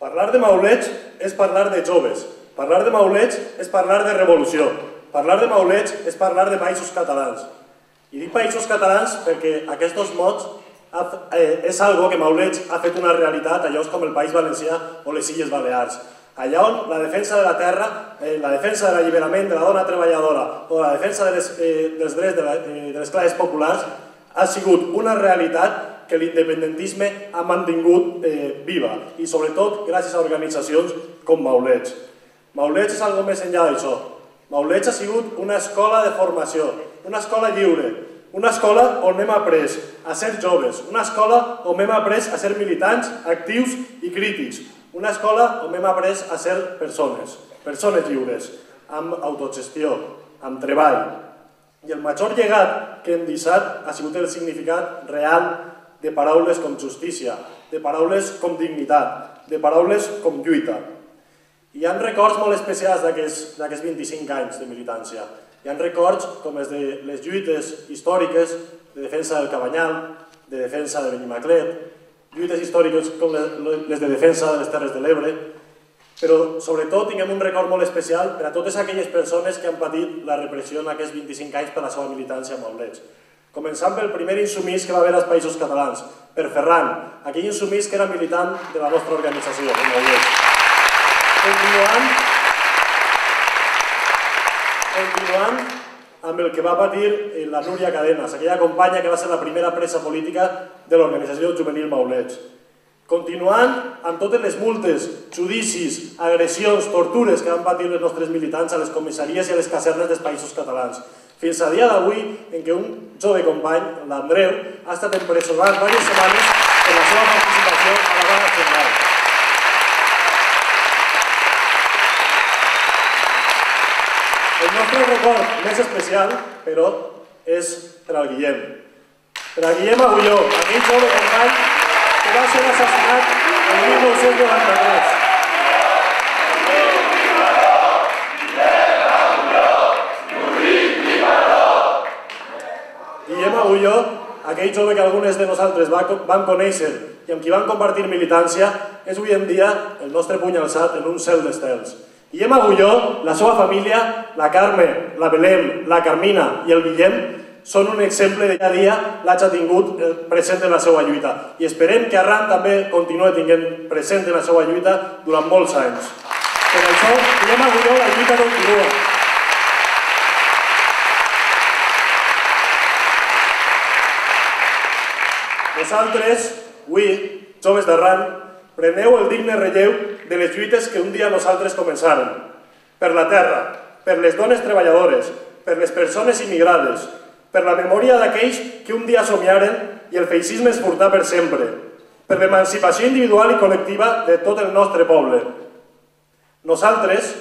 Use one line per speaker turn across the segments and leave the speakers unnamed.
Parlar de Maulets és parlar de joves. Parlar de Maulets és parlar de revolució. Parlar de Maulets és parlar de països catalans. I dic països catalans perquè aquests dos mots és algo que Maulets ha fet una realitat a llocs com el País Valencià o les Illes Balears. Allà on la defensa de la terra, la defensa de l'alliberament de la dona treballadora o la defensa dels drets de les classes populars ha sigut una realitat que l'independentisme ha mantingut viva i sobretot gràcies a organitzacions com Maulets. Maulets és algo més enllà d'això. Maulets ha sigut una escola de formació, una escola lliure, una escola on hem après a ser joves, una escola on hem après a ser militants, actius i crítics, una escola on hem après a ser persones lliures, amb autogestió, amb treball. I el major llegat que hem deixat ha sigut el significat real de paraules com justícia, de paraules com dignitat, de paraules com lluita. Hi ha records molt especials d'aquests 25 anys de militància. Hi ha records com els de les lluites històriques de defensa del Cabanyal, de defensa de Benimaclet, lluites històriques com les de defensa de les Terres de l'Ebre, però sobretot tinguem un record molt especial per a totes aquelles persones que han patit la repressió en aquests 25 anys per la seva militància a Maulets. Començant pel primer insumís que va haver als Països Catalans, per Ferran, aquell insumís que era militant de la nostra organització, de Maulets. Continuant amb el que va patir la Núria Cadenas, aquella companya que va ser la primera presa política de l'organització juvenil Maulets. Continuant amb totes les multes, judicis, agressions, tortures que van patir els nostres militants a les comissaries i a les casernes dels Països Catalans. Fins a dia d'avui en què un jove company, l'Andreu, ha estat empresonat diverses setmanes per la seva participació a la vaga general. El nostre record més especial, però, és per al Guillem. Per al Guillem Agulló, aquell jove company que va ser assassinat en 1993. Guillem Agulló, aquell jove que algunes de nosaltres vam conèixer i amb qui vam compartir militància, és avui en dia el nostre puny alçat en un cel d'estels. Guillem Agulló, la seva família, la Carme, la Belém, la Carmina i el Guillem, són un exemple de cada dia l'hagi tingut present en la seva lluita. I esperem que Arran també continuï tenint present en la seva lluita durant molts anys. Per això, Guillem Agulló, la lluita continua. Vosaltres, avui, joves d'Arran, preneu el digne relleu de les lluites que un dia nosaltres començàrem. Per la terra, per les dones treballadores, per les persones immigrades, per la memòria d'aquells que un dia somiaren i el feixisme es furtà per sempre, per l'emancipació individual i col·lectiva de tot el nostre poble. Nosaltres,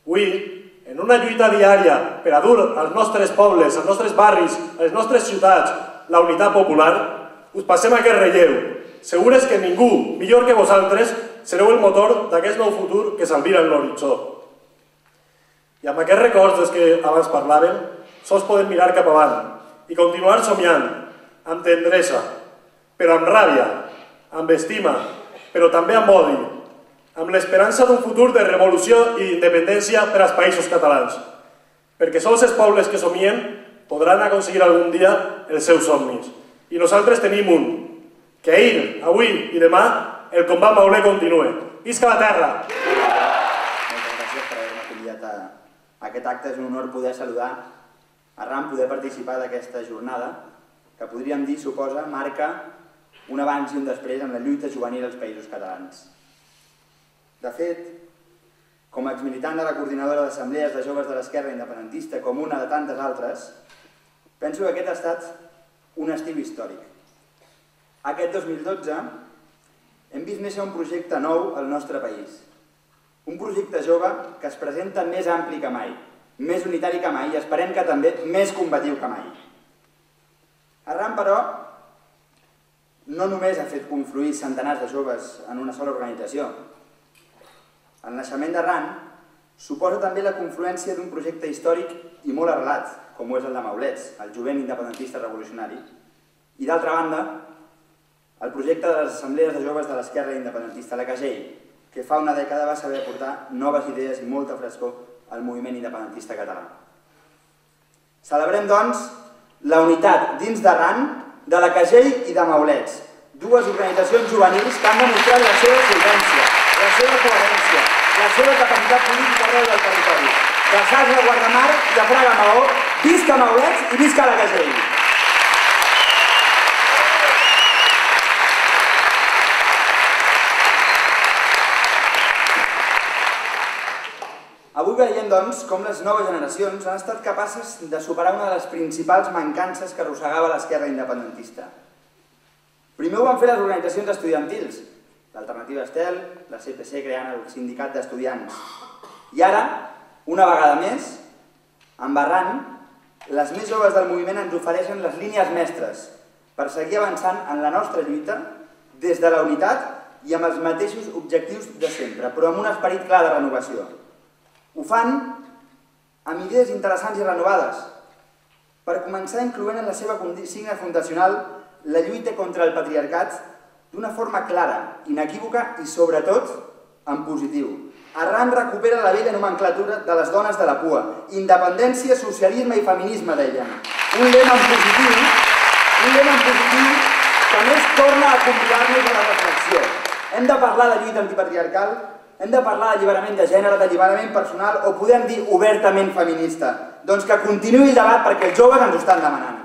avui, en una lluita diària per a dur als nostres pobles, als nostres barris, a les nostres ciutats, la unitat popular, us passem aquest relleu. Segures que ningú, millor que vosaltres, sereu el motor d'aquest nou futur que s'albira en l'horitzó. I amb aquests records dels que abans parlàvem, sols podem mirar cap avant i continuar somiant, amb tendresa, però amb ràbia, amb estima, però també amb odi, amb l'esperança d'un futur de revolució i d'independència per als països catalans, perquè sols els pobles que somien podran aconseguir algun dia els seus somnis. I nosaltres tenim un, que ahir, avui i demà, el combat mauler continua. Visca la terra!
Moltes gràcies per haver-me convidat a aquest acte. És un honor poder saludar Arran, poder participar d'aquesta jornada, que podríem dir, suposa, marca un abans i un després en la lluita juvenil als Països Catalans. De fet, com a exmilitant de la coordinadora d'assemblees de joves de l'esquerra independentista, com una de tantes altres, penso que aquest ha estat un estiu històric. Aquest 2012 hem vist néixer un projecte nou al nostre país. Un projecte jove que es presenta més ampli que mai, més unitari que mai i esperem que també més combatiu que mai. Arran, però, no només ha fet confluir centenars de joves en una sola organització. El naixement d'Arran suposa també la confluència d'un projecte històric i molt arrelat, com ho és el de Maulets, el jovent independentista revolucionari. I d'altra banda, el projecte de les assemblees de joves de l'esquerra independentista, la CAGEI, que fa una dècada va saber aportar noves idees i molta frescor al moviment independentista català. Celebrem, doncs, la unitat dins d'Arran de la Cagell i de Maulets, dues organitzacions juvenils que han demostrat la seva solvència, la seva coherència, la seva capacitat política arreu del territori. De Sants a Guardamar i de Fraga a Maó, visca Maulets i visca la Cagell! Avui veiem, doncs, com les noves generacions han estat capaces de superar una de les principals mancances que arrossegava l'esquerra independentista. Primer ho van fer les organitzacions estudiantils, l'Alternativa Estel, la CPC creant el Sindicat d'Estudiants. I ara, una vegada més, amb Arran, les més joves del moviment ens ofereixen les línies mestres per seguir avançant en la nostra lluita des de la unitat i amb els mateixos objectius de sempre, però amb un esperit clar de renovació. Ho fan amb idees interessants i renovades, per començar incloent en la seva consigna fundacional la lluita contra el patriarcat d'una forma clara, inequívoca i, sobretot, en positiu. Arran recupera la vella nomenclatura de les dones de la Pua. Independència, socialisme i feminisme, deien. Un lema en positiu que a més torna a convidar-nos a la reflexió. Hem de parlar de lluita antipatriarcal, hem de parlar d'alliberament de gènere, d'alliberament personal, o podem dir obertament feminista. Doncs que continuï el debat perquè els joves ens ho estan demanant.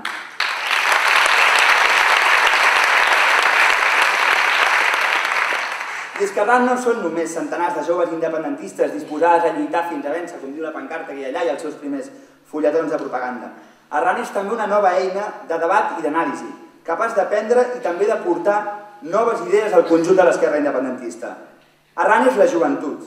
I és que Arran no són només centenars de joves independentistes disposades a lluitar fins a vèncer, com diu la pancarta que hi ha allà i els seus primers fulletons de propaganda. Arran és també una nova eina de debat i d'anàlisi, capaç d'aprendre i també de portar noves idees al conjunt de l'esquerra independentista. Arran és la joventut,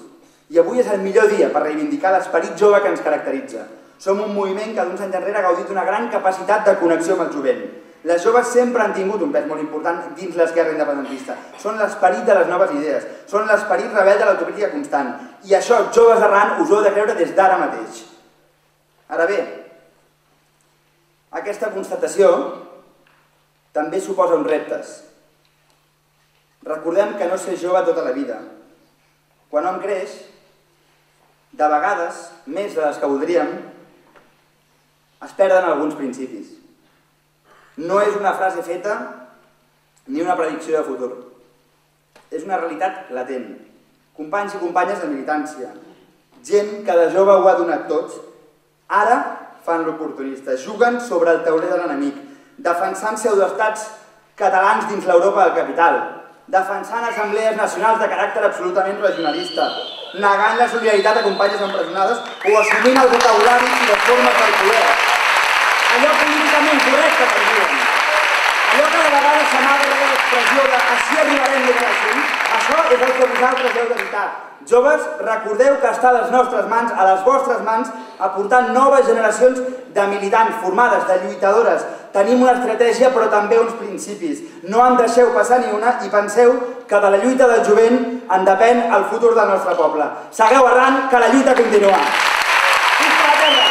i avui és el millor dia per reivindicar l'esperit jove que ens caracteritza. Som un moviment que d'uns anys enrere ha gaudit d'una gran capacitat de connexió amb el jovent. Les joves sempre han tingut un pes molt important dins l'esquerra independentista. Són l'esperit de les noves idees, són l'esperit rebel de l'autocrítica constant. I això, joves d'Arran, us ho heu de creure des d'ara mateix. Ara bé, aquesta constatació també suposa uns reptes. Recordem que no ser jove tota la vida. Quan hom creix, de vegades, més de les que voldríem, es perden alguns principis. No és una frase feta ni una predicció de futur. És una realitat latent. Companys i companyes de militància, gent que de jove ho ha donat tot, ara fan l'oportunista, juguen sobre el tauler de l'enemic, defensant pseudoestats catalans dins l'Europa del capital, defensant assemblees nacionals de caràcter absolutament regionalista, negant la solidaritat a companyes empresonades o assumint el vocabulari i les formes del poder. Allò políticament correcte que diuen, allò que de vegades s'amaga de l'expressió de «així arribarem des del cim», això és el que vosaltres heu d'evitar. Joves, recordeu que està a les nostres mans, a les vostres mans, aportant noves generacions de militants formades, de lluitadores. Tenim una estratègia però també uns principis. No en deixeu passar ni una i penseu que de la lluita del jovent en depèn el futur del nostre poble. Segueu Arran, que la lluita continua. Visca la terra!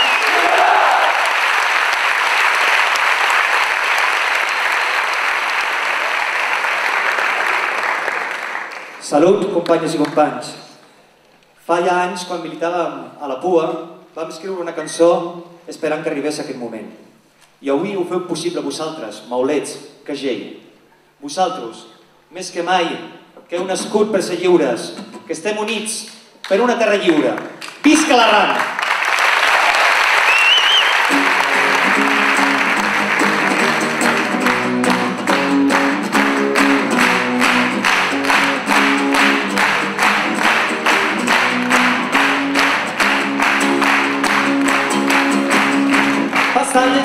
Salut, companyes i companys. Fa ja anys, quan militàvem a la Pua, vam escriure una cançó esperant que arribés aquest moment. I avui ho feu possible vosaltres, maulets, Cagell. Vosaltres, més que mai, que heu nascut per ser lliures, que estem units per una terra lliure. Visca l'Arran!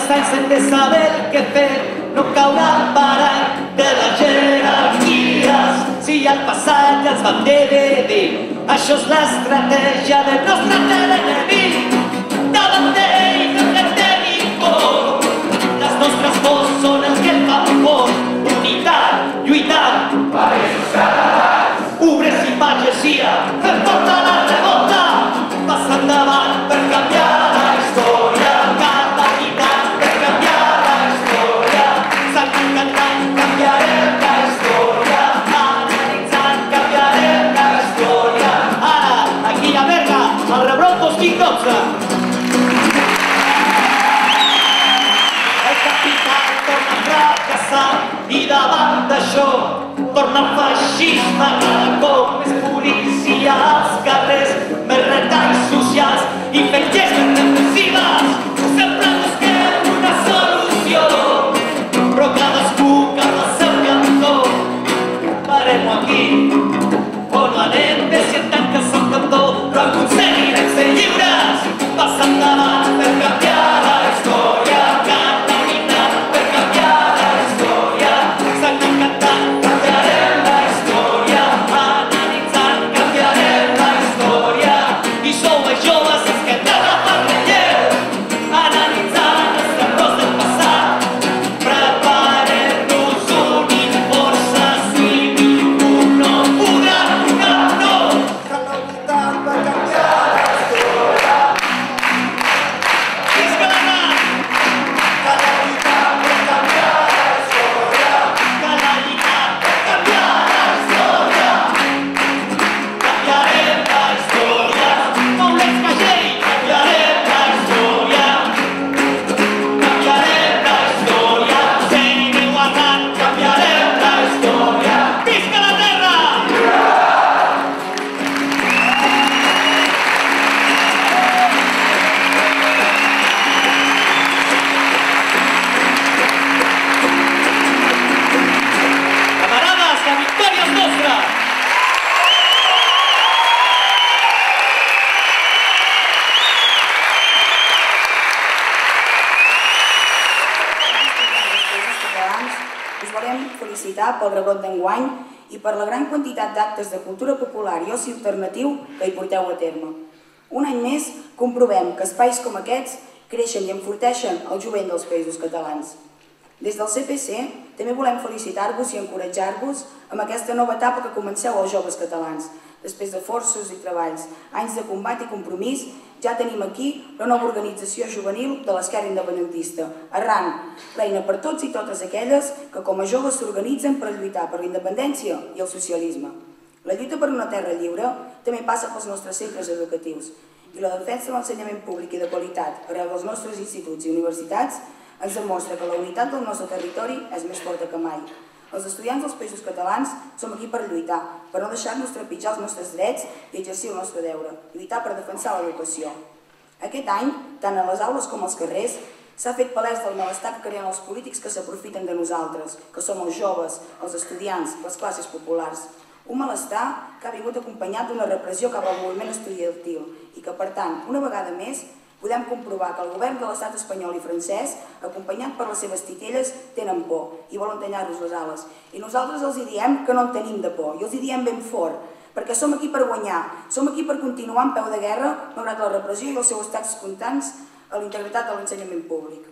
Sense de saber què fer, no caurà el parany de les jerarquies. Si al passat ja ens vam dir, això és l'estratègia del nostre enemic. Davant d'ell no hem de tenir por, les nostres pors són els que el fan por. Unitat, lluitant, països catalans, obres i pagesia, per portar la revolta, passar endavant per canviar la història. Canviarem la història, analitzant, canviarem la història. repressió, torna el feixisme, cada cop més policia als carrers, més retalls socials i fent gestes repressives. Sempre busquem una solució, però cadascú cap al seu cantó. Parem-ho aquí, o no anem bé si en tant que som cantó, però aconseguirem ser lliures, passar endavant per canviar la història, cantar, unitat per canviar la història, sagnant, cantant, canviarem la història, analitzant, canviarem la història, i sou els joves els que hem d'agafar el relleu, analitzant els errors del passat, preparem-nos, unim forces i ningú no podrà tocar-nos.
Cal la unitat per canviar la història.
Visca la RAN!
Cal la unitat per canviar la història.
Cal la unitat per canviar la història. Canviarem la història. Maulets Cagell, canviarem la història. Canviarem la història. Seguim Arran, canviarem la història. Visca la terra! Camarades, la victòria és nostra!
Us volem felicitar pel rebrot d'enguany i per la gran quantitat d'actes de cultura popular i oci alternatiu que hi porteu a terme. Un any més comprovem que espais com aquests creixen i enforteixen el jovent dels Països Catalans. Des del CPC també volem felicitar-vos i encoratjar-vos amb aquesta nova etapa que comenceu els joves catalans. Després de forços i treballs, anys de combat i compromís, ja tenim aquí la nova organització juvenil de l'esquerra independentista, Arran, l'eina per tots i totes aquelles que com a joves s'organitzen per lluitar per la independència i el socialisme. La lluita per una terra lliure també passa pels nostres centres educatius i la defensa de l'ensenyament públic i de qualitat arreu dels nostres instituts i universitats ens demostra que la unitat del nostre territori és més forta que mai. Els estudiants dels Països Catalans som aquí per lluitar, per no deixar-nos trepitjar els nostres drets i exercir el nostre deure, lluitar per defensar l'educació. Aquest any, tant a les aules com als carrers, s'ha fet palès del malestar que creen els polítics que s'aprofiten de nosaltres, que som els joves, els estudiants, les classes populars. Un malestar que ha vingut acompanyat d'una repressió cap al moviment estudiantil i que, per tant, una vegada més, podem comprovar que el govern de l'estat espanyol i francès, acompanyat per les seves titelles, tenen por i volen tallar-nos les ales. I nosaltres els diem que no en tenim de por, i els diem ben fort, perquè som aquí per guanyar, som aquí per continuar en peu de guerra, malgrat la repressió i els seus atacs constants a la integritat de l'ensenyament públic.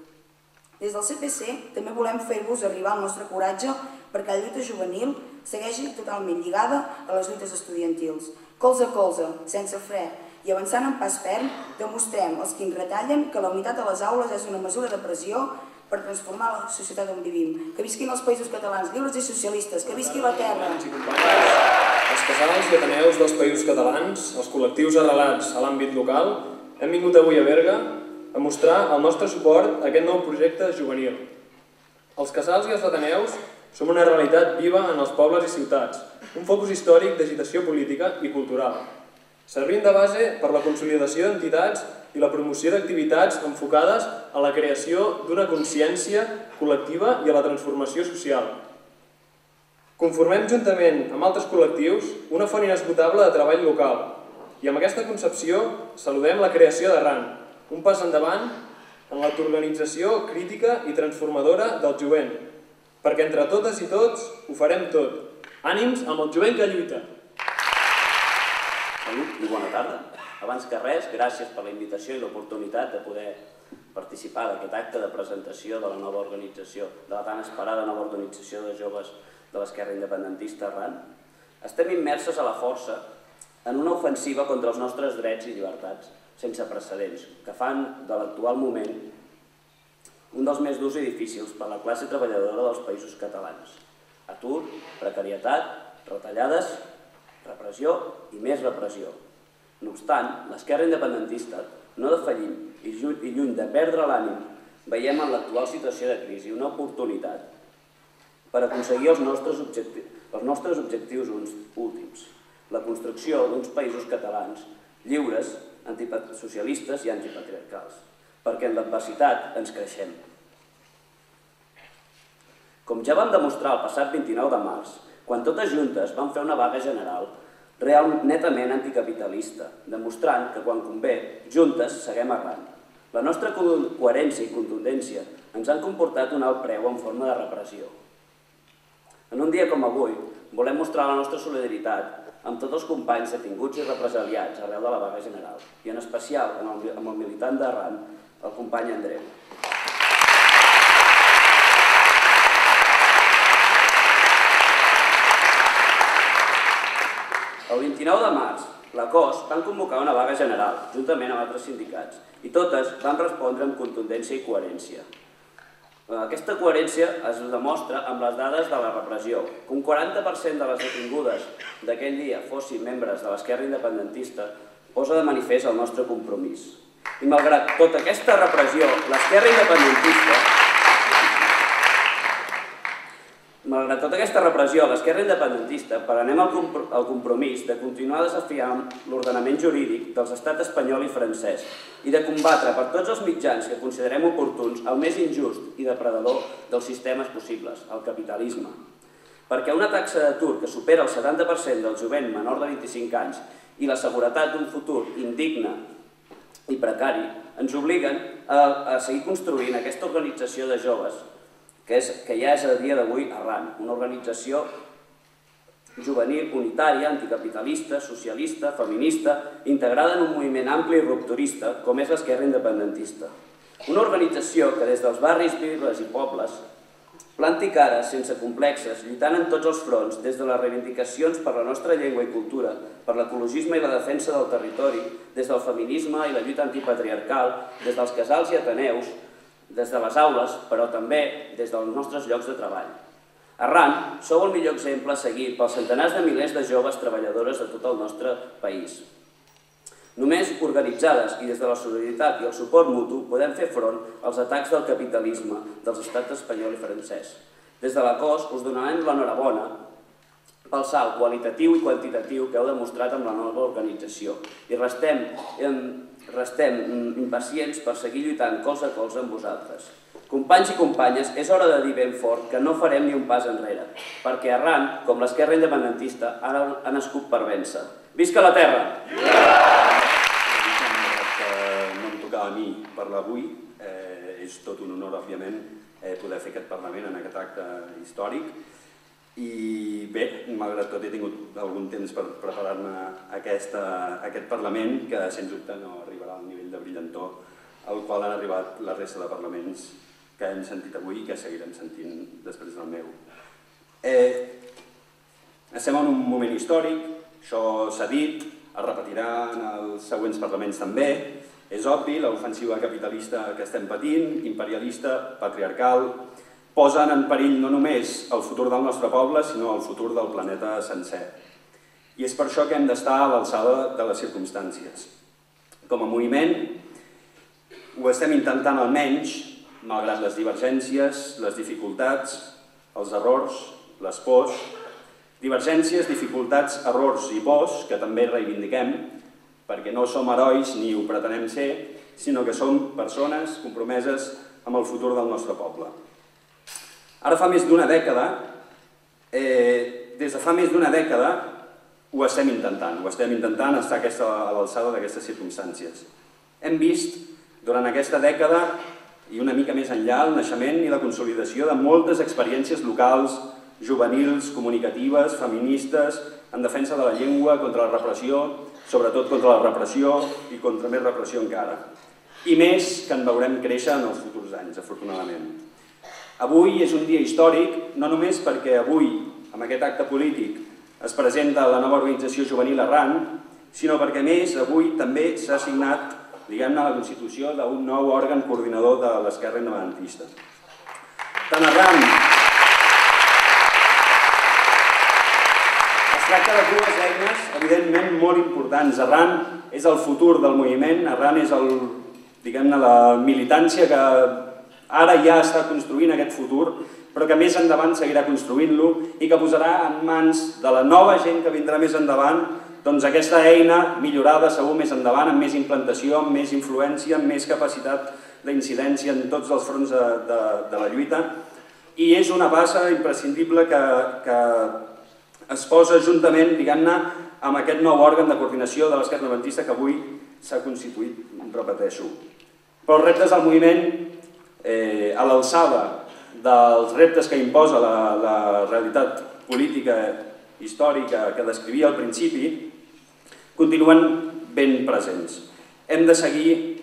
Des del CPC també volem fer-vos arribar el nostre coratge perquè la lluita juvenil segueixi totalment lligada a les lluites estudiantils. Colze a colze, sense fre, i avançant en pas ferm, demostrem als que ens retallen que la unitat a les aules és una mesura de pressió per transformar la societat on vivim. Que visquin els Països Catalans lliures i socialistes, que visqui la terra.
Els casals i ateneus dels Països Catalans, els col·lectius arrelats a l'àmbit local, hem vingut avui a Berga a mostrar el nostre suport a aquest nou projecte juvenil. Els casals i els ateneus som una realitat viva en els pobles i ciutats, un focus històric d'agitació política i cultural, servint de base per la consolidació d'entitats i la promoció d'activitats enfocades a la creació d'una consciència col·lectiva i a la transformació social. Conformem juntament amb altres col·lectius una font inesgotable de treball local i amb aquesta concepció saludem la creació d'Arran, un pas endavant en l'autoorganització crítica i transformadora del jovent, perquè entre totes i tots ho farem tot. Ànims amb el jovent que lluita!
Salut i bona tarda. Abans que res, gràcies per la invitació i l'oportunitat de poder participar d'aquest acte de presentació de la nova organització, de la tan esperada nova organització de joves de l'esquerra independentista Arran. Estem immerses a la força en una ofensiva contra els nostres drets i llibertats sense precedents, que fan de l'actual moment un dels més durs i difícils per a la classe treballadora dels Països Catalans. Atur, precarietat, retallades, repressió i més repressió. No obstant, l'esquerra independentista no defallim i lluny de perdre l'ànim, veiem en l'actual situació de crisi una oportunitat per aconseguir els nostres objectius últims, la construcció d'uns països catalans lliures, antisocialistes i antipatriarcals, perquè en l'adversitat ens creixem. Com ja vam demostrar el passat 29 de març, quan totes juntes vam fer una vaga general netament anticapitalista, demostrant que quan convé, juntes seguem errant. La nostra coherència i contundència ens han comportat un alt preu en forma de repressió. En un dia com avui, volem mostrar la nostra solidaritat amb tots els companys detinguts i represaliats arreu de la vaga general, i en especial amb el militant d'Arran, el company Andreu. El 29 de març, la COS van convocar una vaga general, juntament amb altres sindicats, i totes van respondre amb contundència i coherència. Aquesta coherència es demostra amb les dades de la repressió. Que un 40% de les detingudes d'aquell dia fossin membres de l'esquerra independentista posa de manifest el nostre compromís. I malgrat tota aquesta repressió, l'esquerra independentista prenem el compromís de continuar desafiant l'ordenament jurídic dels estats espanyol i francès i de combatre per tots els mitjans que considerem oportuns el més injust i depredador dels sistemes possibles, el capitalisme. Perquè una taxa d'atur que supera el 70% del jovent menor de 25 anys i la seguretat d'un futur indigne i precari ens obliguen a seguir construint aquesta organització de joves que ja és a dia d'avui Arran, una organització juvenil, unitària, anticapitalista, socialista, feminista, integrada en un moviment ampli i rupturista, com és l'esquerra independentista. Una organització que des dels barris, viles i pobles planti cara sense complexes, lluitant en tots els fronts, des de les reivindicacions per la nostra llengua i cultura, per l'ecologisme i la defensa del territori, des del feminisme i la lluita antipatriarcal, des dels casals i ateneus, des de les aules, però també des dels nostres llocs de treball. Arran, sou el millor exemple a seguir pels centenars de milers de joves treballadores de tot el nostre país. Només organitzades i des de la solidaritat i el suport mutu podem fer front als atacs del capitalisme dels estats espanyol i francès. Des de la COS us donarem l'enhorabona pel salt qualitatiu i quantitatiu que heu demostrat amb la nova organització i restem impacients per seguir lluitant colze a colze amb vosaltres. Companys i companyes, és hora de dir ben fort que no farem ni un pas enrere, perquè Arran, com l'esquerra independentista, ha nascut per vèncer. Visca la terra!
No em tocava a mi parlar avui, és tot un honor, òbviament, poder fer aquest Parlament en aquest acte històric. I bé, malgrat tot he tingut algun temps per preparar-me aquest Parlament, que sens dubte no arribarà al nivell de brillantor al qual han arribat la resta de parlaments que hem sentit avui i que seguirem sentint després del meu. Estem en un moment històric, això s'ha dit, es repetirà en els següents parlaments també. És obvi, l'ofensiva capitalista que estem patint, imperialista, patriarcal, posen en perill no només el futur del nostre poble, sinó el futur del planeta sencer. I és per això que hem d'estar a l'alçada de les circumstàncies. Com a moviment, ho estem intentant almenys, malgrat les divergències, les dificultats, els errors, les pors, divergències, dificultats, errors i pors que també reivindiquem, perquè no som herois ni ho pretenem ser, sinó que som persones compromeses amb el futur del nostre poble. Ara fa més d'una dècada, des de fa més d'una dècada, ho estem intentant estar a l'alçada d'aquestes circumstàncies. Hem vist durant aquesta dècada i una mica més enllà el naixement i la consolidació de moltes experiències locals, juvenils, comunicatives, feministes, en defensa de la llengua, contra la repressió, sobretot contra la repressió i contra més repressió encara. I més que en veurem créixer en els futurs anys, afortunadament. Avui és un dia històric, no només perquè avui, amb aquest acte polític, es presenta la nova organització juvenil Arran, sinó perquè, a més, avui també s'ha signat, diguem-ne, la constitució d'un nou òrgan coordinador de l'esquerra independentista. Tant Arran... Es tracta de dues eines, evidentment, molt importants. Arran és el futur del moviment, Arran és la militància que ara ja està construint aquest futur, però que més endavant seguirà construint-lo i que posarà en mans de la nova gent que vindrà més endavant doncs aquesta eina millorada segur més endavant, amb més implantació, amb més influència, amb més capacitat d'incidència en tots els fronts de la lluita. I és una passa imprescindible que es posa juntament, diguem-ne, amb aquest nou òrgan de coordinació de l'esquerra independentista que avui s'ha constituït, repeteixo. Però els reptes del moviment, a l'alçada dels reptes que imposa la realitat política històrica que descrivia al principi, continuen ben presents. Hem de seguir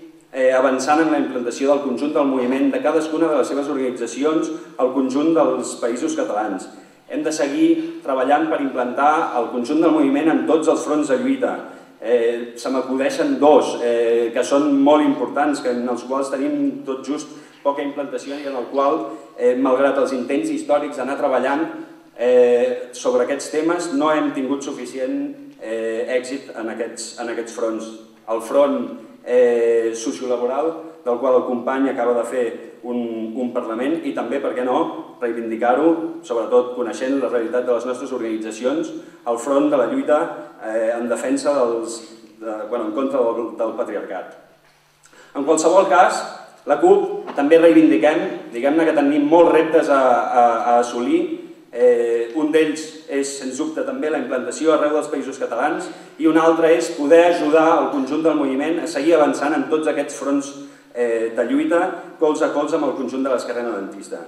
avançant en la implantació del conjunt del moviment de cadascuna de les seves organitzacions al conjunt dels països catalans. Hem de seguir treballant per implantar el conjunt del moviment en tots els fronts de lluita. Se m'acudeixen dos que són molt importants, en els quals tenim tot just poca implantació i en el qual, malgrat els intents històrics d'anar treballant sobre aquests temes, no hem tingut suficient èxit en aquests fronts. El front sociolaboral, del qual el company acaba de fer un Parlament, i també, per què no, reivindicar-ho, sobretot coneixent la realitat de les nostres organitzacions, al front de la lluita en defensa en contra del patriarcat. En qualsevol cas, la CUP també reivindiquem, diguem-ne que tenim molts reptes a assolir. Un d'ells és, sens dubte, també la implantació arreu dels països catalans i un altre és poder ajudar el conjunt del moviment a seguir avançant en tots aquests fronts de lluita, colze a colze amb el conjunt de l'esquerra independentista.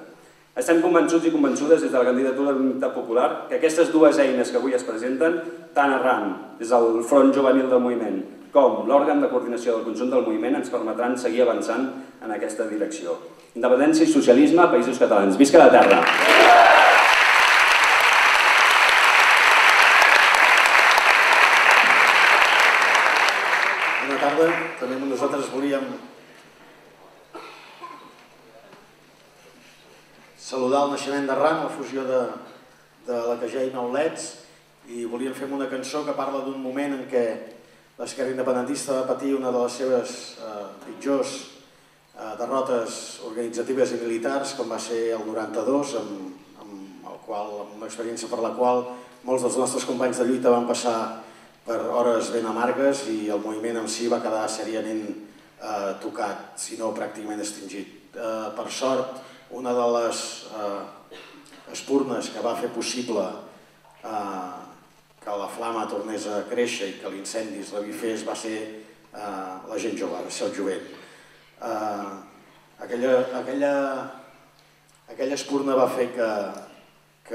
Estem convençuts i convençudes des de la candidatura d'Unitat Popular que aquestes dues eines que avui es presenten, tant arran des del front juvenil del moviment com l'òrgan de coordinació del conjunt del moviment, ens permetran seguir avançant en aquesta direcció. Independència i socialisme, països catalans. Visca la terra!
Bona tarda. També nosaltres volíem saludar el naixement d'Arran, la fusió de la Cajà i Maulets, i volíem fer una cançó que parla d'un moment en què l'esquerra independentista va patir una de les seves pitjors derrotes organitzatives i militars, com va ser el 92, amb una experiència per la qual molts dels nostres companys de lluita van passar per hores ben amargues i el moviment en si va quedar seriament tocat, si no pràcticament extingit. Per sort, una de les espurnes que va fer possible que la flama tornés a créixer i que l'incendi es revifés va ser la gent jove, va ser el jovent. Aquella espurna va fer que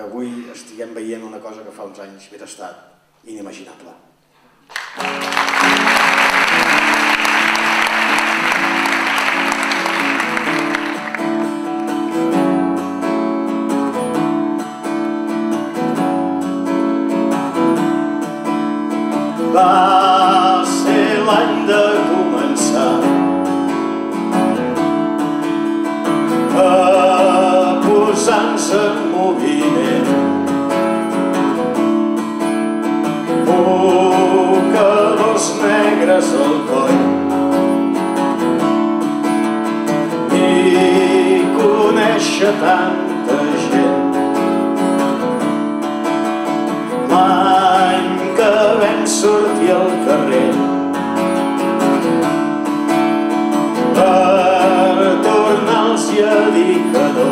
avui estiguem veient una cosa que fa uns anys hauria estat inimaginable.
Va ser l'any de començar a posar-nos en moviment. Mocadors negres al coll i conèixer tanta gent. L'any que vam sortir al carrer per tornar-los a dir que no.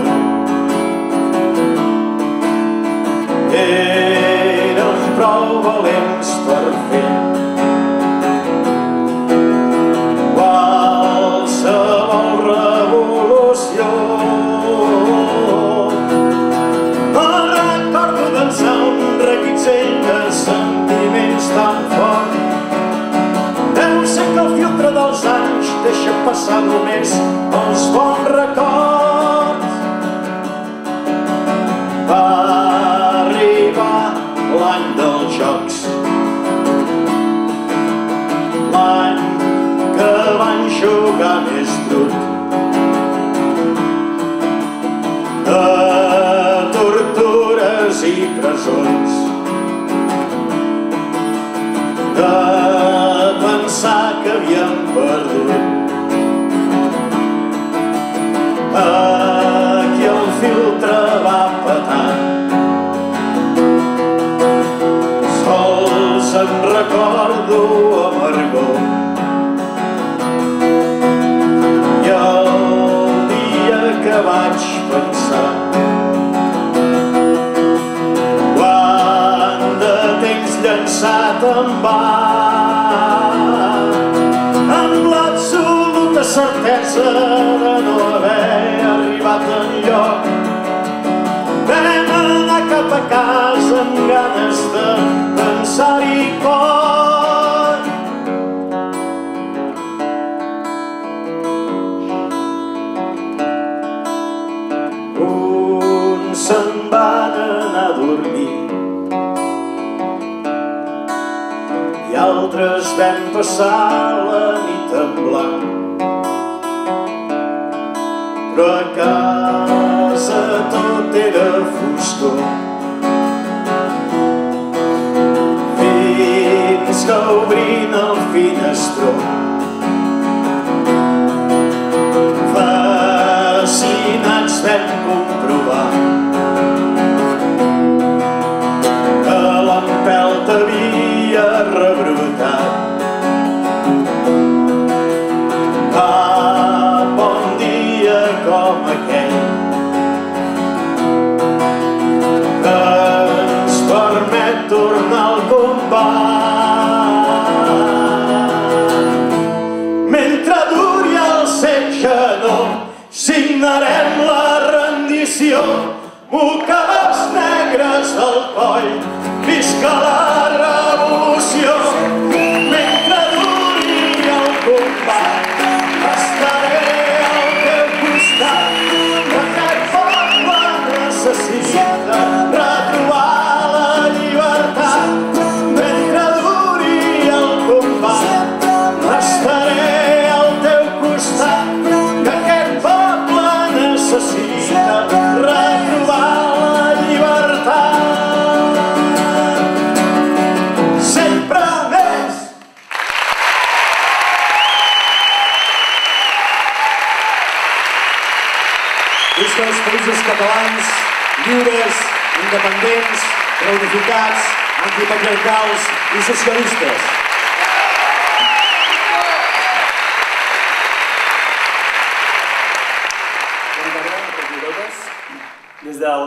Érem prou valents per fer qualsevol revolució. Me'n recordo dansar un reguitzell de sentiments tan fort. Deu ser que el filtre dels anys deixa passar només els bons records. Va arribar l'any dels jocs, l'any que van jugar més brut, de tortures i presons, de pensar que havíem perdut. passat en va, amb l'absoluta certesa de no haver arribat enlloc. Vam anar cap a casa amb ganes de pensar-hi poc. Uns se'n van anar a dormir i altres vam passar la nit en blanc, però a casa tot era foscor, fins que obrint el finestró fascinats vam comprovar que l'empelt havia rebrotat. Cap bon dia com aquell que ens permet tornar al combat. Mentre duri el setge no signarem la rendició, mocadors negres al coll, visca la revolució. Mentre duri el combat estaré al teu costat, aquest poble necessita retrobar la llibertat. Mentre duri el combat estaré al teu costat, que aquest poble necessita retrobar la llibertat. Sempre més!
Visca els països catalans, lliures, independents, reunificats, antipatriarcals i socialistes.
Bona tarda a tots i totes. Des del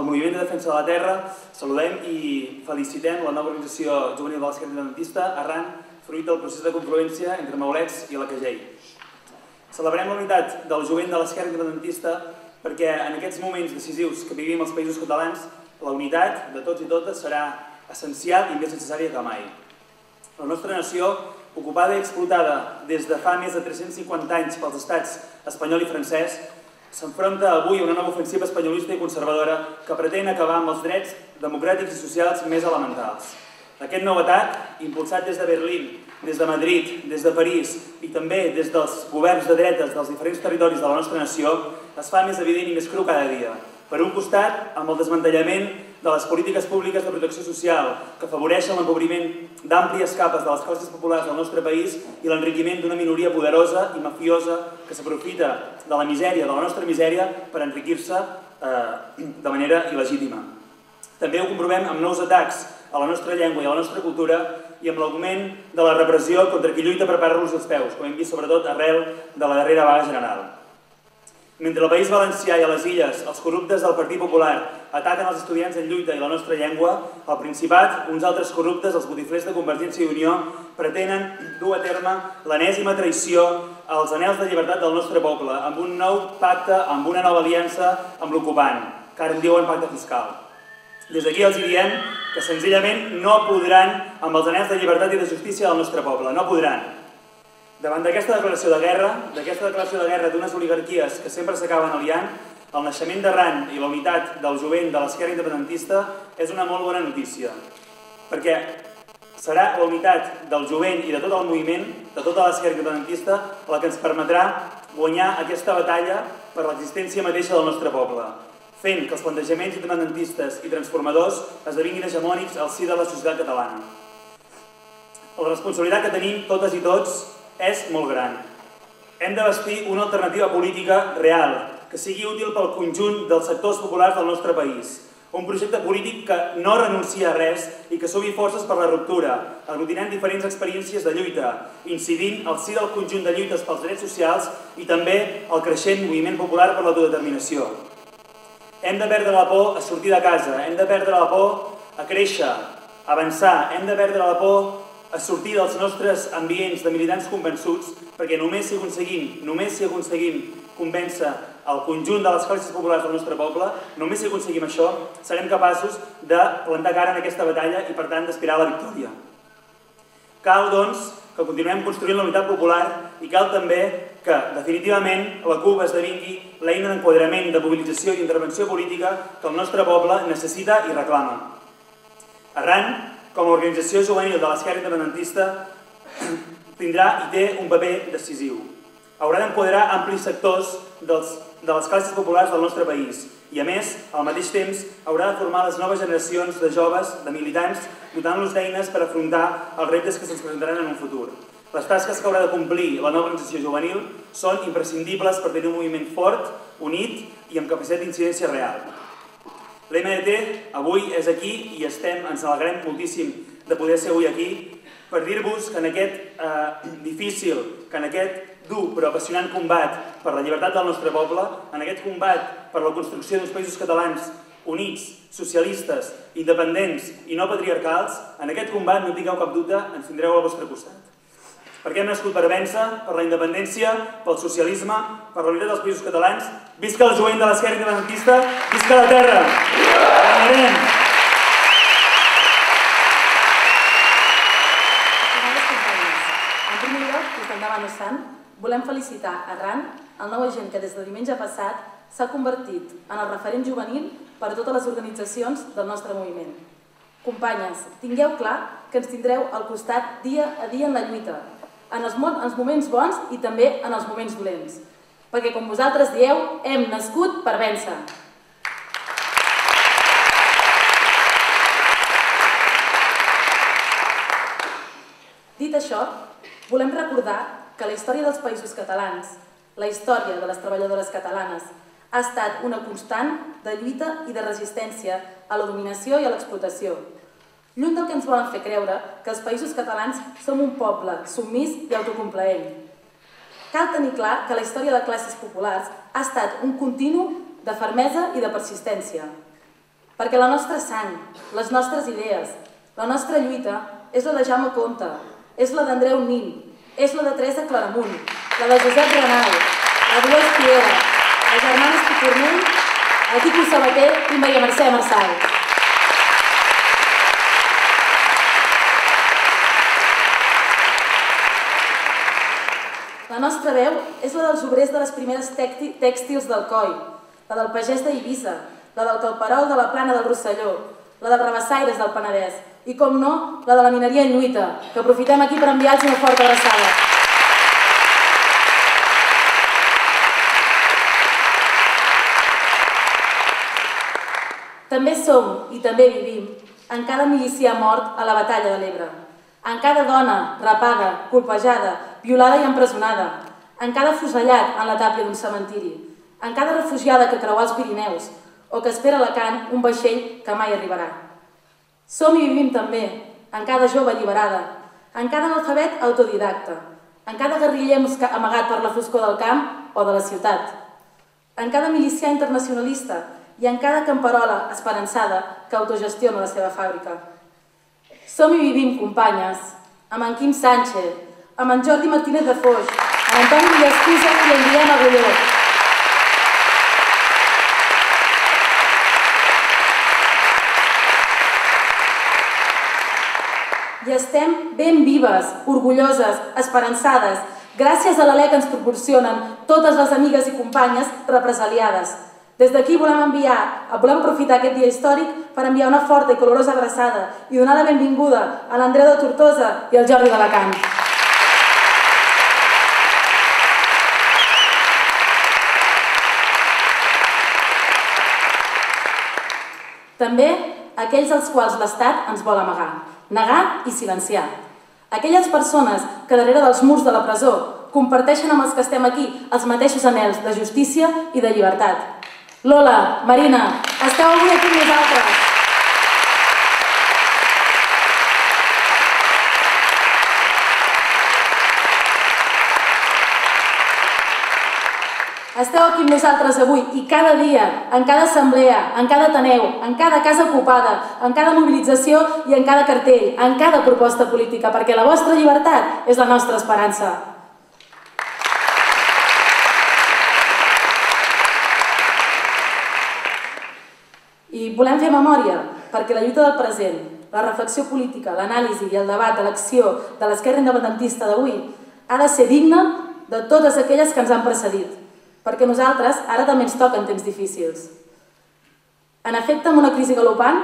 Moviment de Defensa de la Terra saludem i felicitem la nova organització juvenil de l'esquerra independentista arran fruit del procés de confluència entre Maulets i la Cagell. Celebrem la unitat del jovent de l'esquerra independentista perquè en aquests moments decisius que vivim als països catalans la unitat de tots i totes serà essencial i més necessària que mai. La nostra nació, ocupada i explotada des de fa més de 350 anys pels estats espanyol i francès, s'enfronta avui a una nova ofensiva espanyolista i conservadora que pretén acabar amb els drets democràtics i socials més elementals. Aquest nou atac, impulsat des de Berlín, des de Madrid, des de París i també des dels governs de dretes dels diferents territoris de la nostra nació, es fa més evident i més cru cada dia. Per un costat, amb el desmantellament de les polítiques públiques de protecció social que afavoreixen l'empobriment d'àmplies capes de les classes populars del nostre país i l'enriquiment d'una minoria poderosa i mafiosa que s'aprofita de la misèria, de la nostra misèria, per enriquir-se de manera il·legítima. També ho comprovem amb nous atacs a la nostra llengua i a la nostra cultura i amb l'augment de la repressió contra qui lluita per parar-los els peus, com hem vist sobretot arrel de la darrera vaga general. Mentre al País Valencià i a les Illes els corruptes del Partit Popular ataquen els estudiants en lluita i la nostra llengua, al Principat uns altres corruptes, els botiflers de Convergència i Unió, pretenen dur a terme l'enèsima traïció als anhels de llibertat del nostre poble, amb un nou pacte, amb una nova aliança amb l'ocupant, que ara en diuen pacte fiscal. Des d'aquí els diem que senzillament no podran amb els anhels de llibertat i de justícia del nostre poble, no podran. Davant d'aquesta declaració de guerra d'unes oligarquies que sempre s'acaben aliant, el naixement d'arran i la unitat del jovent de l'esquerra independentista és una molt bona notícia, perquè serà la unitat del jovent i de tot el moviment, de tota l'esquerra independentista, la que ens permetrà guanyar aquesta batalla per l'existència mateixa del nostre poble, fent que els plantejaments independentistes i transformadors esdevinguin hegemònics al si de la societat catalana. La responsabilitat que tenim totes i tots és molt gran. Hem de bastir una alternativa política real, que sigui útil pel conjunt dels sectors populars del nostre país. Un projecte polític que no renuncia a res i que sumi forces per la ruptura, aglutinant diferents experiències de lluita, incidint al si del conjunt de lluites pels drets socials i també el creixent moviment popular per l'autodeterminació. Hem de perdre la por a sortir de casa, hem de perdre la por a créixer, avançar, hem de perdre la por a sortir dels nostres ambients de militants convençuts, perquè només si aconseguim convèncer el conjunt de les classes populars del nostre poble, només si aconseguim això, serem capaços de plantar cara en aquesta batalla i, per tant, d'aspirar a la victòria. Cal, doncs, que continuem construint la unitat popular i cal també que, definitivament, la CUP esdevingui l'eina d'enquadrament, de mobilització i intervenció política que el nostre poble necessita i reclama. Arran, com a organització juvenil de l'esquerra independentista, tindrà i té un paper decisiu. Haurà d'enquadrar amplis sectors de les classes populars del nostre país i, a més, al mateix temps, haurà de formar les noves generacions de joves, de militants, dotant-los d'eines per afrontar els reptes que se'ns presentaran en un futur. Les tasques que haurà de complir la nova organització juvenil són imprescindibles per tenir un moviment fort, unit i amb capacitat d'incidència real. L'MDT avui és aquí i ens alegrem moltíssim de poder ser avui aquí per dir-vos que en aquest difícil, que en aquest dur però apassionant combat per la llibertat del nostre poble, en aquest combat per la construcció d'uns països catalans units, socialistes, independents i no patriarcals, en aquest combat, no tingueu cap dubte, ens tindreu al vostre costat. Perquè hem nascut per vèncer, per la independència, pel socialisme, per la unitat dels països catalans. Visca el jovent de l'esquerra independentista, visca la terra! Guanyarem!
En primer lloc, des del Davant Sant, volem felicitar Arran, el nou agent que des de diumenge passat s'ha convertit en el referent juvenil per a totes les organitzacions del nostre moviment. Companyes, tingueu clar que ens tindreu al costat dia a dia en la lluita, en els moments bons i també en els moments dolents. Perquè, com vosaltres dieu, hem nascut per vèncer. Dit això, volem recordar que la història dels països catalans, la història de les treballadores catalanes, ha estat una constant de lluita i de resistència a la dominació i a l'explotació. Lluny del que ens volen fer creure que els països catalans som un poble submís i autocomplaent. Cal tenir clar que la història de classes populars ha estat un continu de fermesa i de persistència. Perquè la nostra sang, les nostres idees, la nostra lluita és la de Jaume Comte, és la d'Andreu Nin, és la de Teresa Claramunt, la de Josep Renau, la de Dolors Piera, la Germanes Picornell, el Quico Sabater i Maria Mercè Marçal. La nostra veu és la dels obrers de les primeres tèxtils del Coi, la del pagès d'Eivissa, la del calperol de la Plana del Rosselló, la dels rabassaires del Penedès i, com no, la de la mineria en lluita, que aprofitem aquí per enviar-los una forta abraçada. També som i també vivim en cada milicià mort a la batalla de l'Ebre, en cada dona rapada, colpejada, violada i empresonada, en cada fusellat en la tàpia d'un cementiri, en cada refugiada que creua els Pirineus o que espera a Alacant un vaixell que mai arribarà. Som i vivim també en cada jove alliberada, en cada analfabet autodidacta, en cada guerriller amagat per la foscor del camp o de la ciutat, en cada milicià internacionalista i en cada camperola esperançada que autogestiona la seva fàbrica. Som i vivim, companyes, amb en Quim Sánchez, amb en Jordi Martínez de Foix, amb Antoni Villascusa i en Guillem Agulló. I estem ben vives, orgulloses, esperançades, gràcies a l'alè que ens proporcionen totes les amigues i companyes represaliades. Des d'aquí volem aprofitar aquest dia històric per enviar una forta i calorosa abraçada i donar la benvinguda a l'Andreu de Tortosa i al Jordi d'Alacant. També aquells als quals l'Estat ens vol amagar, negar i silenciar. Aquelles persones que darrere dels murs de la presó comparteixen amb els que estem aquí els mateixos anhels de justícia i de llibertat. Lola, Marina, esteu avui aquí amb nosaltres. Esteu aquí amb nosaltres avui i cada dia, en cada assemblea, en cada ateneu, en cada casa ocupada, en cada mobilització i en cada cartell, en cada proposta política, perquè la vostra llibertat és la nostra esperança. I volem fer memòria, perquè la lluita del present, la reflexió política, l'anàlisi i el debat de l'acció de l'esquerra independentista d'avui ha de ser digna de totes aquelles que ens han precedit, perquè a nosaltres ara també ens toquen temps difícils. En efecte, amb una crisi galopant,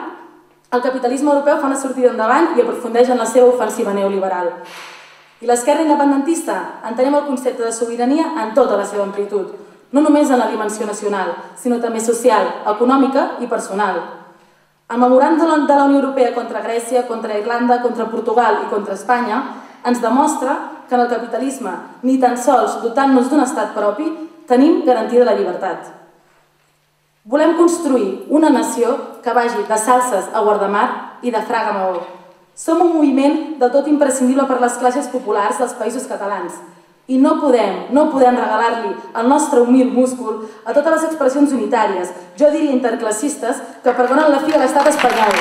el capitalisme europeu fa una sortida endavant i aprofundeix en la seva ofensiva neoliberal. I l'esquerra independentista entenem el concepte de sobirania en tota la seva amplitud, no només en la dimensió nacional, sinó també social, econòmica i personal. El memoràndum de la Unió Europea contra Grècia, contra Irlanda, contra Portugal i contra Espanya ens demostra que en el capitalisme, ni tan sols dotant-nos d'un estat propi, tenim garantida la llibertat. Volem construir una nació que vagi de Salses a Guardamar i de Fraga a Maó. Som un moviment del tot imprescindible per les classes populars dels països catalans i no podem regalar-li el nostre humil múscul a totes les expressions unitàries, jo diria interclassistes, que perdonen la fi de l'estat espanyol.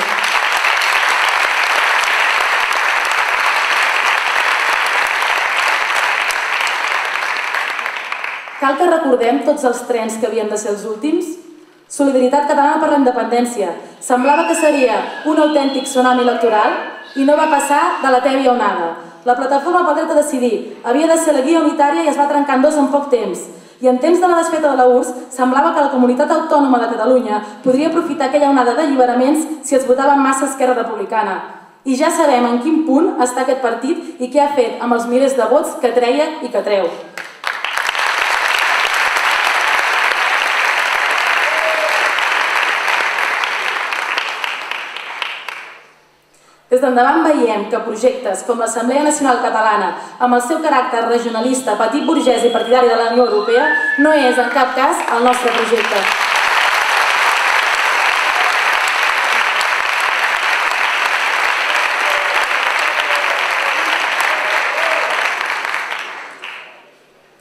Cal que recordem tots els trens que havien de ser els últims? Solidaritat Catalana per la Independència. Semblava que seria un autèntic tsunami electoral i no va passar de la tèbia onada. La plataforma pel dret a decidir havia de ser la guia unitària i es va trencar en dos en poc temps. I en temps de la desfeta de la URSS semblava que la comunitat autònoma de Catalunya podria aprofitar aquella onada d'alliberaments si es votava en massa Esquerra Republicana. I ja sabem en quin punt està aquest partit i què ha fet amb els milers de vots que treia i que treu. Des d'endavant veiem que projectes com l'Assemblea Nacional Catalana, amb el seu caràcter regionalista, petit burgès i partidari de la Unió Europea, no és en cap cas el nostre projecte.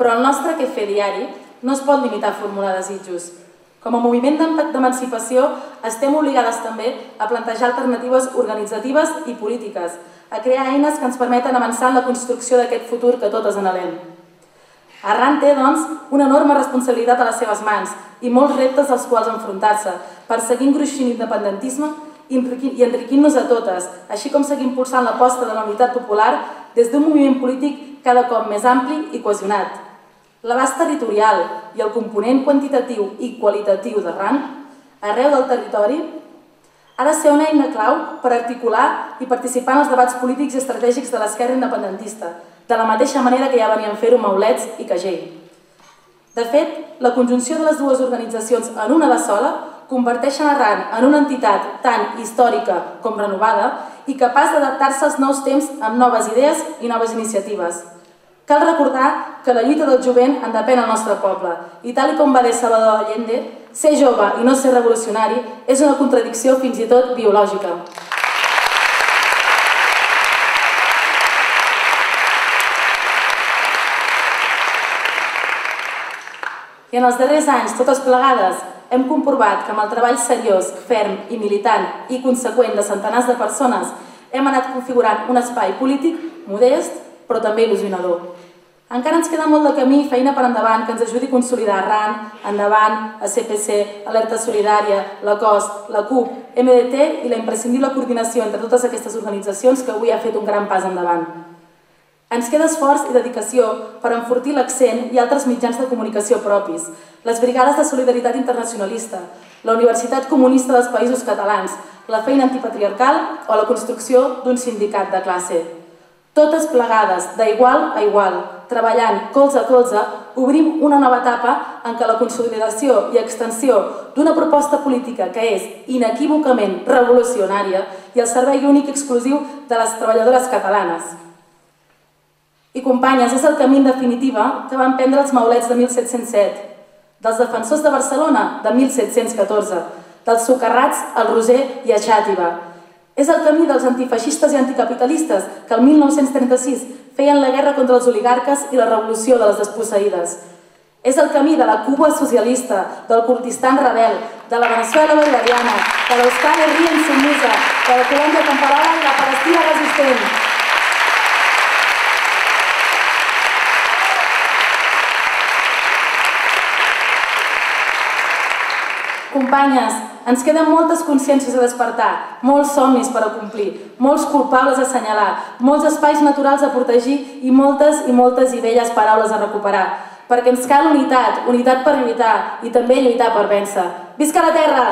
Però el nostre quefer diari no es pot limitar a formular desitjos. Com a moviment d'emancipació estem obligades també a plantejar alternatives organitzatives i polítiques, a crear eines que ens permeten avançar en la construcció d'aquest futur que totes anhelem. Arran té, doncs, una enorme responsabilitat a les seves mans i molts reptes als quals enfrontar-se, per seguir engruixint l'independentisme i enriquint-nos a totes, així com seguir impulsant l'aposta de la unitat popular des d'un moviment polític cada cop més ampli i cohesionat. L'abast territorial i el component quantitatiu i qualitatiu d'arran, arreu del territori, ha de ser una eina clau per articular i participar en els debats polítics i estratègics de l'esquerra independentista, de la mateixa manera que ja venien fer-ho Maulets i Cagell. De fet, la conjunció de les dues organitzacions en una de sola converteixen Arran en una entitat tan històrica com renovada i capaç d'adaptar-se als nous temps amb noves idees i noves iniciatives. Cal recordar que la lluita del jovent en depèn el nostre poble i tal com va dir Salvador Allende, ser jove i no ser revolucionari és una contradicció fins i tot biològica. I en els darrers anys, totes plegades, hem comprovat que amb el treball seriós, ferm i militant i conseqüent de centenars de persones hem anat configurant un espai polític modest però també il·lusionador. Encara ens queda molt de camí i feina per endavant que ens ajudi a consolidar Arran, Endavant, ACPC, Alerta Solidària, la COS, la CUP, MDT i la imprescindible coordinació entre totes aquestes organitzacions que avui ha fet un gran pas endavant. Ens queda esforç i dedicació per enfortir l'accent i altres mitjans de comunicació propis, les brigades de solidaritat internacionalista, la Universitat Comunista dels Països Catalans, la feina antipatriarcal o la construcció d'un sindicat de classe. Totes plegades, d'igual a igual, treballant colze a colze, obrim una nova etapa en què la consolidació i extensió d'una proposta política que és inequívocament revolucionària i el servei únic exclusiu de les treballadores catalanes. I companyes, és el camí en definitiva que van prendre els Maulets de 1707, dels defensors de Barcelona de 1714, dels socarrats al Roser i a Xàtiva. És el camí dels antifeixistes i anticapitalistes que el 1936 feien la guerra contra els oligarques i la revolució de les desposseïdes. És el camí de la Cuba socialista, del Kurdistan rebel, de la Venezuela bolivariana, de l'Euskadi Rien Somusa, de la Colòmbia temperada i la Palestina resistent. Companyes, ens queden moltes consciències a despertar, molts somnis per a complir, molts culpables a assenyalar, molts espais naturals a protegir i moltes i belles paraules a recuperar. Perquè ens cal unitat, unitat per lluitar i també lluitar per vèncer. Visca la terra!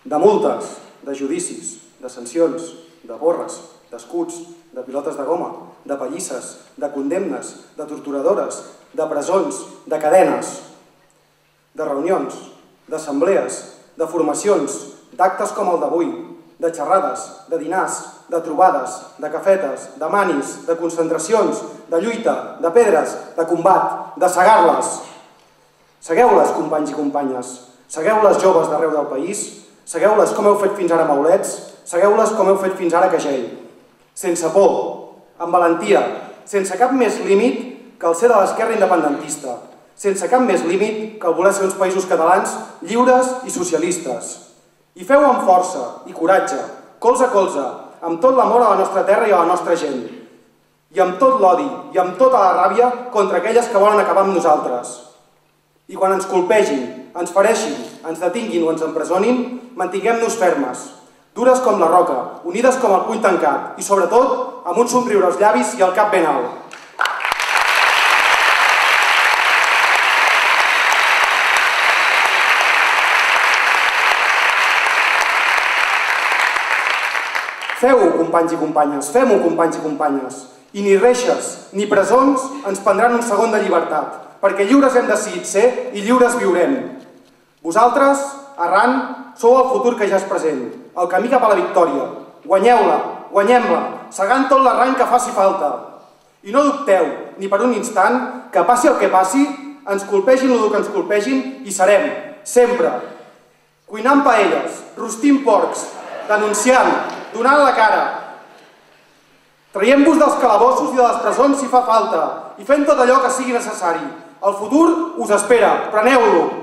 De multes, de judicis, de sancions, de borres, d'escuts, de pilotes de goma, de pallisses, de condemnes, de torturadores, de presons, de cadenes, de reunions, d'assemblees, de formacions, d'actes com el d'avui, de xerrades, de dinars, de trobades, de cafetes, de manis, de concentracions, de lluita, de pedres, de combat, de segar-les. Segueu-les, companys i companyes. Segueu-les, joves d'arreu del país. Segueu-les com heu fet fins ara a Maulets. Segueu-les com heu fet fins ara a Cagell. Sense por, amb valentia, sense cap més límit que el ser de l'esquerra independentista. Sense cap més límit que el voler ser uns països catalans lliures i socialistes. I feu amb força i coratge, colze a colze, amb tot l'amor a la nostra terra i a la nostra gent. I amb tot l'odi i amb tota la ràbia contra aquelles que volen acabar amb nosaltres. I quan ens colpegin, ens fereixin, ens detinguin o ens empresonin, mantinguem-nos fermes, dures com la roca, unides com el puny tancat i, sobretot, amb un somriure als llavis i el cap ben alt. Feu-ho, companys i companyes, fem-ho, companys i companyes. I ni reixes ni presons ens prendran un segon de llibertat, perquè lliures hem decidit ser i lliures viurem. Vosaltres, Arran, sou el futur que ja és present, el camí cap a la victòria. Guanyeu-la, guanyem-la, segant tot l'arrany que faci falta. I no dubteu, ni per un instant, que passi el que passi, ens colpegin el que ens colpegin i serem, sempre, cuinant paelles, rostint porcs, denunciant, donant la cara, traient-vos dels calabossos i de les presons si fa falta i fent tot allò que sigui necessari. El futur us espera, preneu-lo!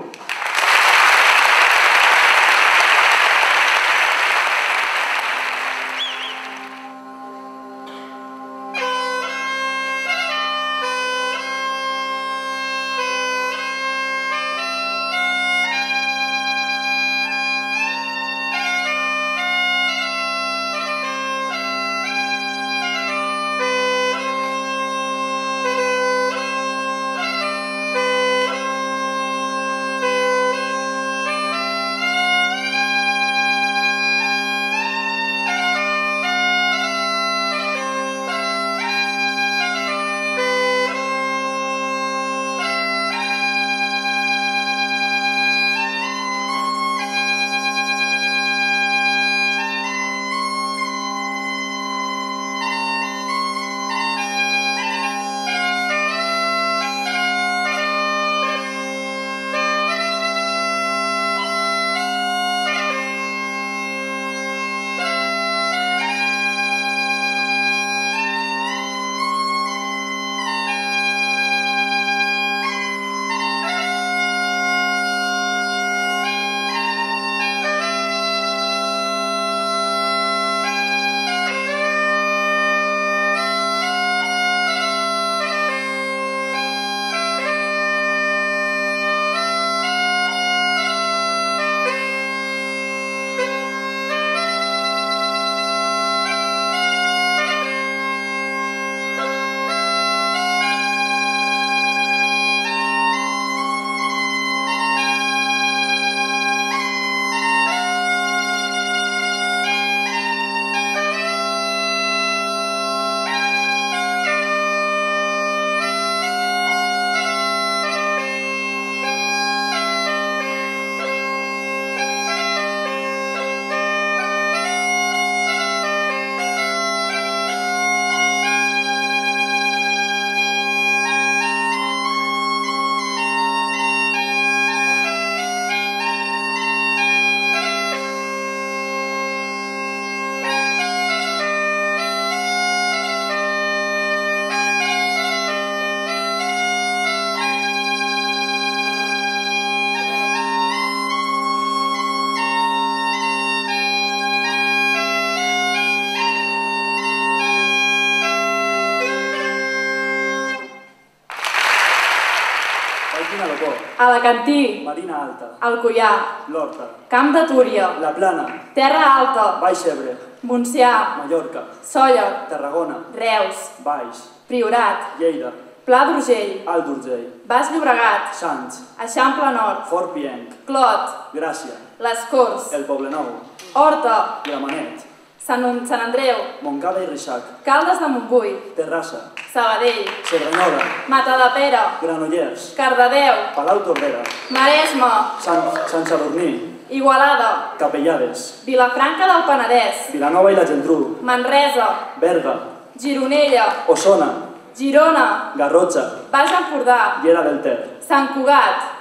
Alacantí,
Marina Alta,
Alcoià,
l'Horta,
Camp de Túria,
la Plana,
Terra Alta,
Baix Ebre,
Montsià,
Mallorca,
Sóller,
Tarragona,
Reus,
Baix,
Priorat,
Lleida,
Pla d'Urgell,
Alt d'Urgell,
Baix Llobregat,
Sants,
Eixample Nord,
Fort Pienc,
Clot,
Gràcia,
Les Corts,
el Poblenou,
Horta,
Gramenet,
Sant Andreu,
Montcada i Reixac,
Caldes de Montbui,
Terrassa,
Sabadell,
Cerdanyola,
Matadepera,
Granollers,
Cardedeu,
Palau Tordera,
Maresme,
Sant Sadurní,
Igualada,
Capellades,
Vilafranca del Penedès,
Vilanova i la Geltrú,
Manresa,
Berga,
Gironella,
Osona,
Girona,
Garrotxa,
Baix Empordà,
Llera del Ter.
Sant Cugat.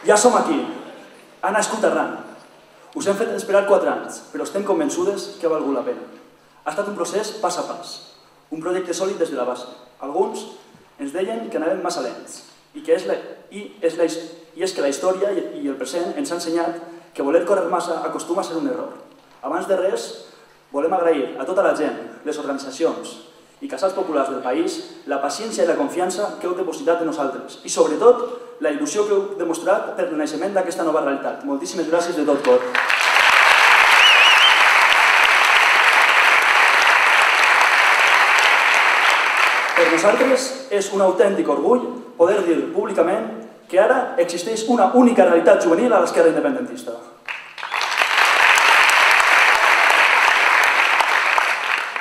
Ja som aquí. Ha nascut Arran. Us hem fet esperar 4 anys, però estem convençudes que ha valgut la pena. Ha estat un procés pas a pas, un projecte sòlid des de la base. Alguns ens deien que anàvem massa lents i que és que la història i el present ens ha ensenyat que voler córrer massa acostuma a ser un error. Abans de res, volem agrair a tota la gent, les organitzacions i casals populars del país la paciència i la confiança que heu depositat en nosaltres i, sobretot, la il·lusió que heu demostrat per el naixement d'aquesta nova realitat. Moltíssimes gràcies de tot cor. Per nosaltres és un autèntic orgull poder dir públicament que ara existeix una única realitat juvenil a l'esquerra independentista.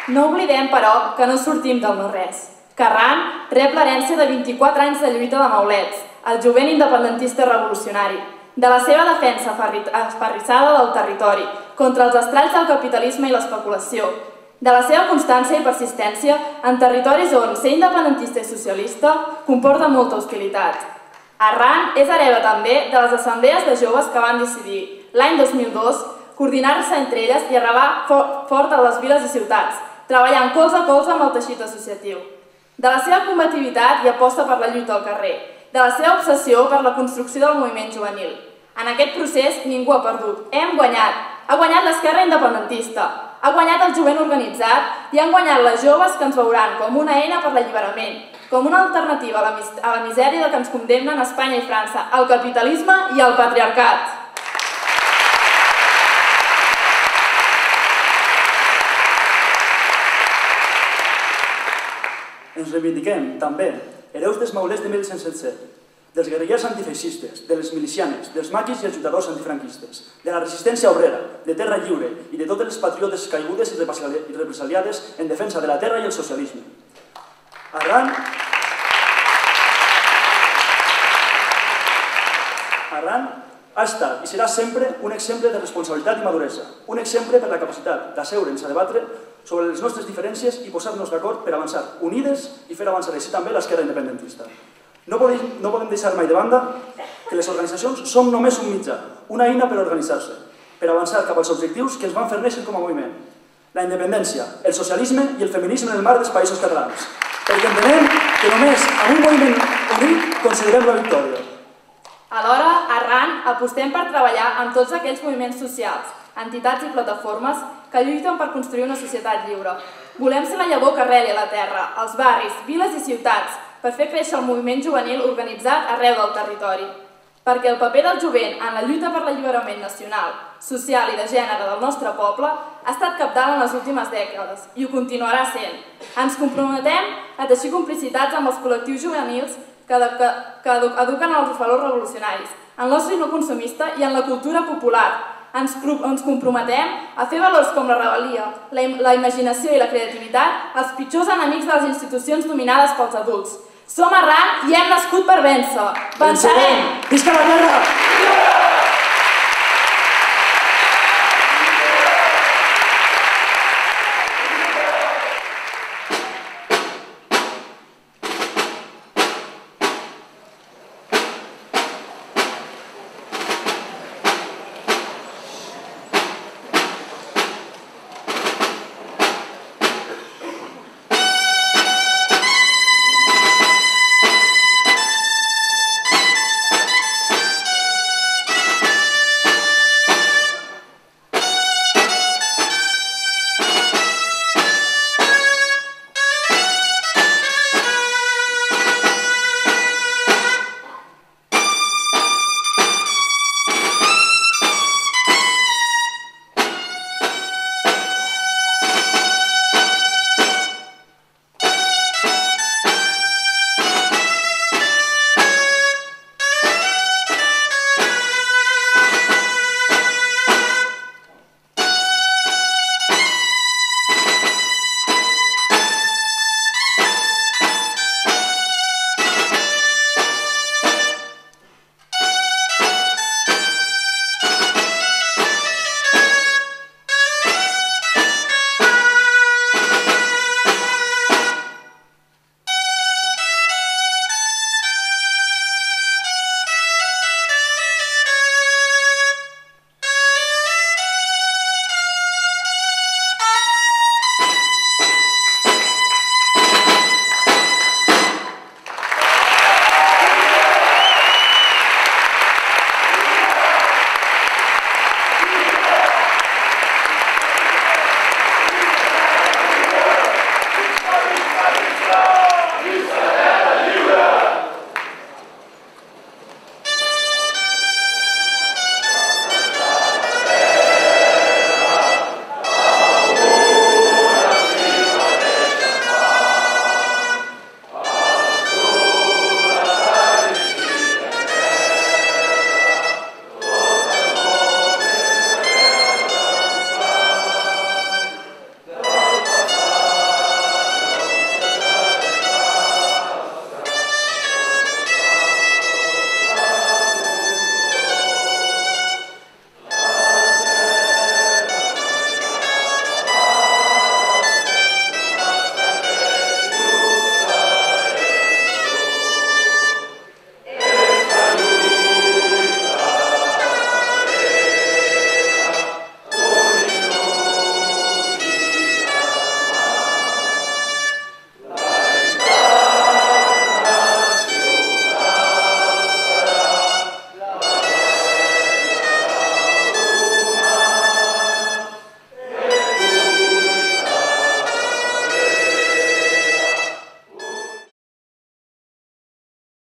No oblidem, però, que no sortim del no-res. Que Arran rep l'herència de 24 anys de lluita de Maulets, el jovent independentista revolucionari, de la seva defensa esparrissada del territori contra els estralls del capitalisme i l'especulació, de la seva constància i persistència en territoris on ser independentista i socialista comporta molta hostilitat. Arran és hereva també de les assemblees de joves que van decidir, l'any 2002, coordinar-se entre elles i arrelar fort a les viles i ciutats, treballant colze a colze amb el teixit associatiu. De la seva combativitat i aposta per la lluita al carrer, de la seva obsessió per la construcció del moviment juvenil. En aquest procés ningú ha perdut. Hem guanyat. Ha guanyat l'esquerra independentista, ha guanyat el jovent organitzat i han guanyat les joves que ens veuran com una eina per l'alliberament, com una alternativa a la misèria que ens condemnen Espanya i França, el capitalisme i el patriarcat.
Ens reivindiquem, també, hereus dels maulets de 1107, dels guerrillers antifeixistes, de les milicianes, dels maquis i els lluitadors antifranquistes, de la resistència obrera, de Terra Lliure i de totes les patriotes caigudes i represaliades en defensa de la terra i el socialisme. Arran ha estat i serà sempre un exemple de responsabilitat i maduresa, un exemple per la capacitat d'asseure'ns a debatre sobre les nostres diferències i posar-nos d'acord per avançar unides i fer avançar així també l'esquerra independentista. No podem deixar mai de banda que les organitzacions som només un mitjà, una eina per organitzar-se, per avançar cap als objectius que ens van fer néixer com a moviment. La independència, el socialisme i el feminisme en el marc dels països catalans. Perquè entenem que només amb un moviment unit considerem la victòria.
Alhora, Arran apostem per treballar amb tots aquells moviments socials, entitats i plataformes que lluiten per construir una societat lliure. Volem ser la llavor que arreli a la terra, als barris, viles i ciutats, per fer créixer el moviment juvenil organitzat arreu del territori. Perquè el paper del jovent en la lluita per l'alliberament nacional, social i de gènere del nostre poble ha estat cabdal en les últimes dècades i ho continuarà sent. Ens comprometem a teixir complicitats amb els col·lectius juvenils que eduquen els valors revolucionaris, en l'oci no consumista i en la cultura popular. Ens comprometem a fer valors com la rebel·lia, la imaginació i la creativitat els pitjors enemics de les institucions dominades pels adults. Som Arran i hem nascut per vèncer. Vencerem!
Visca la terra!